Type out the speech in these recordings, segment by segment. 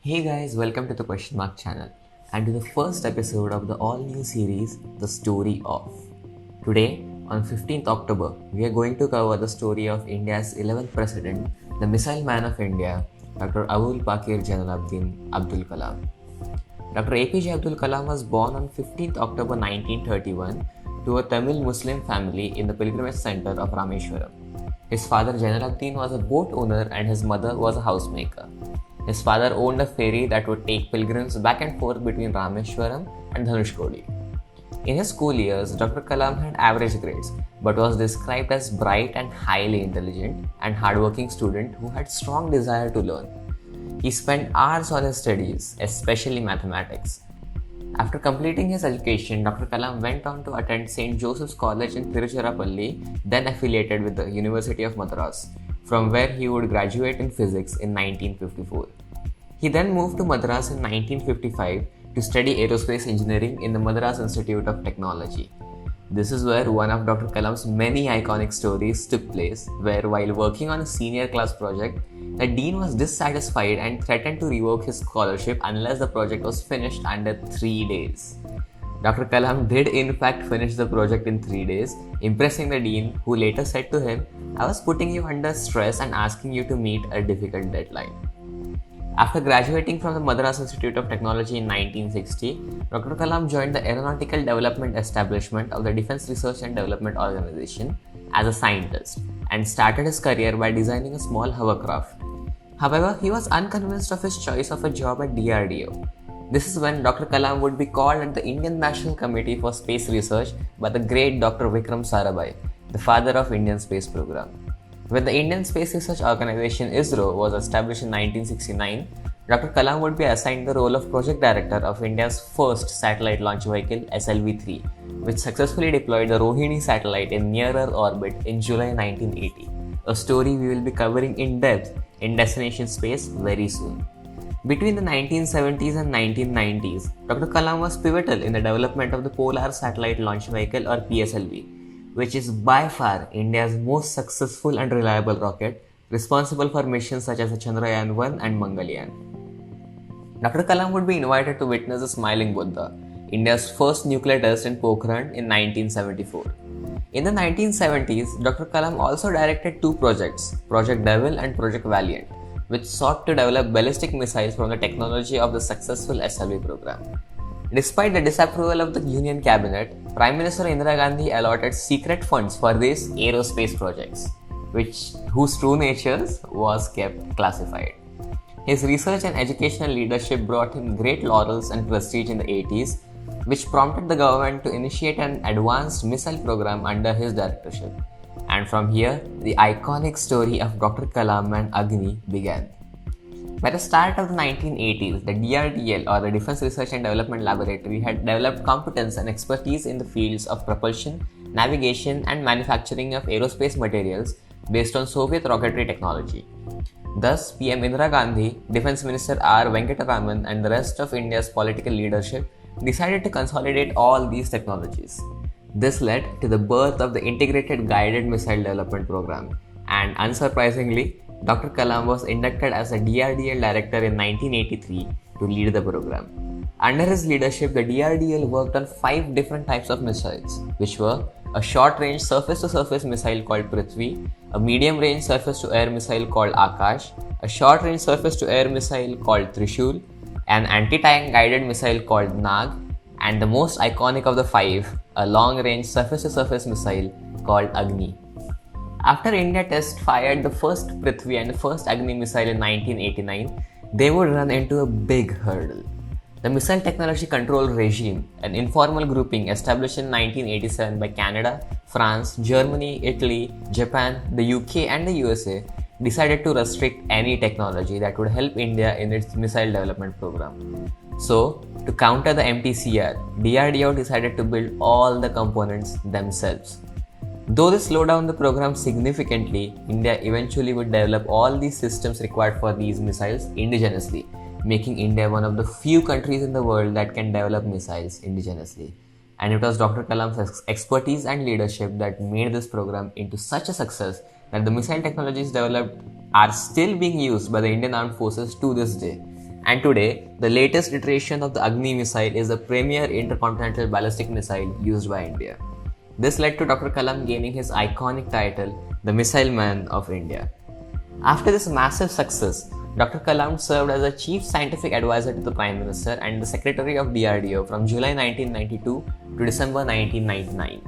Hey guys, welcome to the Question Mark channel and to the first episode of the all new series, The Story of. Today, on 15th October, we are going to cover the story of India's 11th President, the Missile Man of India, Dr. Abul Pakir Janaluddin Abdul Kalam. Dr. APJ Abdul Kalam was born on 15th October 1931 to a Tamil Muslim family in the pilgrimage center of Rameshwaram. His father Janaluddin was a boat owner and his mother was a housemaker. His father owned a ferry that would take pilgrims back and forth between Rameshwaram and Dhanushkodi. In his school years, Dr. Kalam had average grades, but was described as bright and highly intelligent and hardworking student who had strong desire to learn. He spent hours on his studies, especially mathematics. After completing his education, Dr. Kalam went on to attend St. Joseph's College in Tiruchirappalli, then affiliated with the University of Madras, from where he would graduate in physics in 1954. He then moved to Madras in 1955 to study aerospace engineering in the Madras Institute of Technology. This is where one of Dr. Kalam's many iconic stories took place, where while working on a senior class project, the dean was dissatisfied and threatened to revoke his scholarship unless the project was finished under 3 days. Dr. Kalam did in fact finish the project in 3 days, impressing the dean, who later said to him, "I was putting you under stress and asking you to meet a difficult deadline." After graduating from the Madras Institute of Technology in 1960, Dr. Kalam joined the Aeronautical Development Establishment of the Defense Research and Development Organization as a scientist and started his career by designing a small hovercraft. However, he was unconvinced of his choice of a job at DRDO. This is when Dr. Kalam would be called at the Indian National Committee for Space Research by the great Dr. Vikram Sarabhai, the father of Indian space program. When the Indian Space Research Organization ISRO was established in 1969, Dr. Kalam would be assigned the role of Project Director of India's first satellite launch vehicle SLV-3, which successfully deployed the Rohini satellite in near Earth orbit in July 1980, a story we will be covering in depth in Destination Space very soon. Between the 1970s and 1990s, Dr. Kalam was pivotal in the development of the Polar Satellite Launch Vehicle or PSLV, which is by far India's most successful and reliable rocket, responsible for missions such as the Chandrayaan-1 and Mangalyaan. Dr. Kalam would be invited to witness the Smiling Buddha, India's first nuclear test in Pokhran in 1974. In the 1970s, Dr. Kalam also directed two projects, Project Devil and Project Valiant, which sought to develop ballistic missiles from the technology of the successful SLV program. Despite the disapproval of the Union Cabinet, Prime Minister Indira Gandhi allotted secret funds for these aerospace projects, whose true natures was kept classified. His research and educational leadership brought him great laurels and prestige in the 80s, which prompted the government to initiate an advanced missile program under his directorship. And from here, the iconic story of Dr. Kalam and Agni began. By the start of the 1980s, the DRDL or the Defense Research and Development Laboratory had developed competence and expertise in the fields of propulsion, navigation and manufacturing of aerospace materials based on Soviet rocketry technology. Thus, PM Indira Gandhi, Defense Minister R. Venkataraman and the rest of India's political leadership decided to consolidate all these technologies. This led to the birth of the Integrated Guided Missile Development Program, and unsurprisingly, Dr. Kalam was inducted as a DRDL director in 1983 to lead the program. Under his leadership, the DRDL worked on 5 different types of missiles, which were a short-range surface-to-surface missile called Prithvi, a medium-range surface-to-air missile called Akash, a short-range surface-to-air missile called Trishul, an anti-tank guided missile called Nag, and the most iconic of the 5, a long-range surface-to-surface missile called Agni. After India test fired the first Prithvi and the first Agni missile in 1989, they would run into a big hurdle. The Missile Technology Control Regime, an informal grouping established in 1987 by Canada, France, Germany, Italy, Japan, the UK and the USA, decided to restrict any technology that would help India in its missile development program. So, to counter the MTCR, DRDO decided to build all the components themselves. Though this slowed down the program significantly, India eventually would develop all these systems required for these missiles indigenously, making India one of the few countries in the world that can develop missiles indigenously. And it was Dr. Kalam's expertise and leadership that made this program into such a success that the missile technologies developed are still being used by the Indian Armed Forces to this day. And today, the latest iteration of the Agni missile is the premier intercontinental ballistic missile used by India. This led to Dr. Kalam gaining his iconic title, the Missile Man of India. After this massive success, Dr. Kalam served as a chief scientific advisor to the Prime Minister and the Secretary of DRDO from July 1992 to December 1999.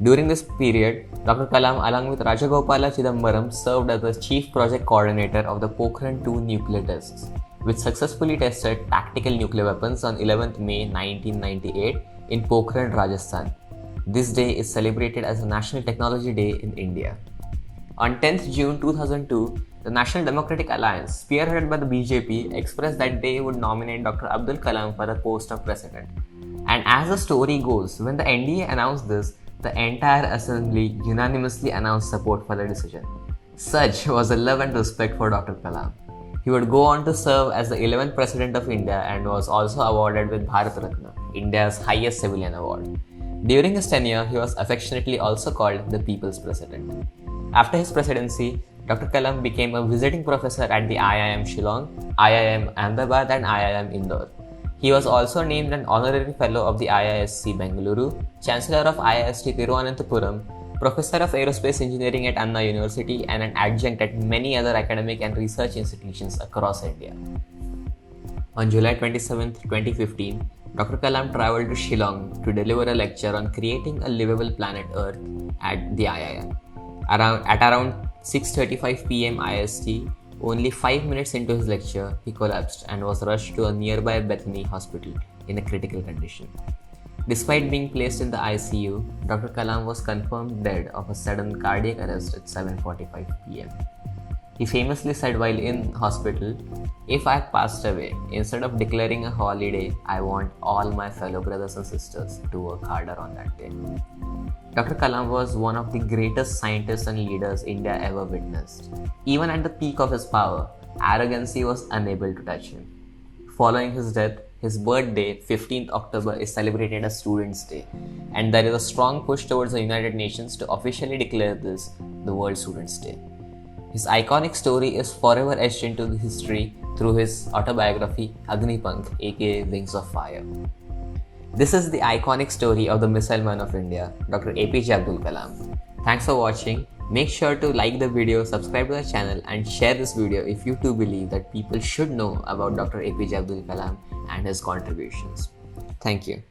During this period, Dr. Kalam along with Rajagopala Chidambaram served as the Chief Project Coordinator of the Pokhran-2 nuclear tests, which successfully tested tactical nuclear weapons on 11th May 1998 in Pokhran, Rajasthan. This day is celebrated as a National Technology Day in India. On 10th June 2002, the National Democratic Alliance, spearheaded by the BJP, expressed that they would nominate Dr. Abdul Kalam for the post of president. And as the story goes, when the NDA announced this, the entire assembly unanimously announced support for the decision. Such was the love and respect for Dr. Kalam. He would go on to serve as the 11th President of India and was also awarded with Bharat Ratna, India's highest civilian award. During his tenure, he was affectionately also called the People's President. After his presidency, Dr. Kalam became a visiting professor at the IIM Shillong, IIM Ahmedabad and IIM Indore. He was also named an honorary fellow of the IISc Bengaluru, Chancellor of IIST Thiruvananthapuram, Professor of Aerospace Engineering at Anna University, and an adjunct at many other academic and research institutions across India. On July 27, 2015, Dr. Kalam travelled to Shillong to deliver a lecture on creating a livable planet Earth at the IIM. At around 6:35 p.m. IST, only 5 minutes into his lecture, he collapsed and was rushed to a nearby Bethany hospital in a critical condition. Despite being placed in the ICU, Dr. Kalam was confirmed dead of a sudden cardiac arrest at 7:45 p.m. He famously said while in hospital, "If I passed away, instead of declaring a holiday, I want all my fellow brothers and sisters to work harder on that day." Dr. Kalam was one of the greatest scientists and leaders India ever witnessed. Even at the peak of his power, arrogancy was unable to touch him. Following his death, his birthday, 15th October, is celebrated as Students' Day, and there is a strong push towards the United Nations to officially declare this the World Students' Day. His iconic story is forever etched into the history through his autobiography Agnipank, aka Wings of Fire. This is the iconic story of the Missile Man of India, Dr. APJ Abdul Kalam. Thanks for watching. Make sure to like the video, subscribe to the channel and share this video if you too believe that people should know about Dr. APJ Abdul Kalam and his contributions. Thank you.